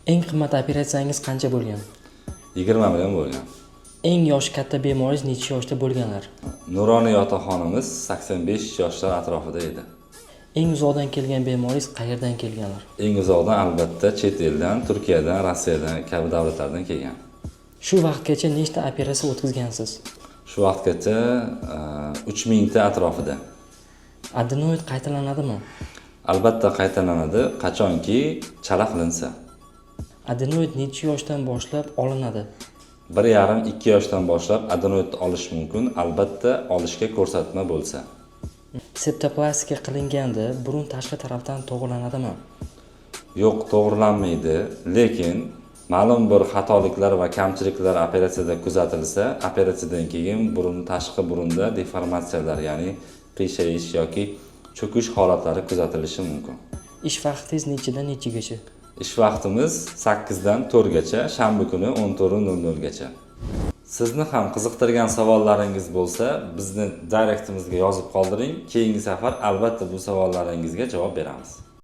Eng qimmat operatsiyangiz qancha bo'lgan? 20 million bo'lgan. Eng yoshi katta bemoringiz necha yoshda bo'lganlar? Nuroniy otaxonimiz 85 yoshlar atrofida edi. Eng uzoqdan kelgan bemoringiz qayerdan kelganlar? Eng uzoqdan albatta chet eldan, Turkiyadan, Rossiyadan kabi davlatlardan kelgan. Shu vaqtgacha nechta operatsiya o'tkazgansiz? Shu vaqtgacha 3000 ta atrofida. Adenoid qaytalanadimi? Albatta qaytalanadi, qachonki chala qilinsa. Adenoid necha yoshdan boshlab olinadi? 1,5-2 yoshdan boshlab adenoidni olish mumkin, albatta olishga ko'rsatma bo'lsa. Septoplastika qilinganda burun tashqi tarafdan to'g'rilanadimi? Yo'q, to'g'rilanmaydi, lekin ma'lum bir xatoliklar va kamchiliklar operatsiyada kuzatilsa, operatsiyadan keyin tashqi burunda deformatsiyalar, ya'ni qiyshayis yoki cho'kish holatlari kuzatilishi mumkin. Ish vaqtingiz nechadan nechagacha? Ish vaqtimiz 8 dan 4 gacha, shanba kuni 14:00 gacha. Sizni ham qiziqtirgan savollaringiz bo'lsa, bizni direktimizga yozib qoldiring. Keyingi safar albatta bu savollaringizga javob beramiz.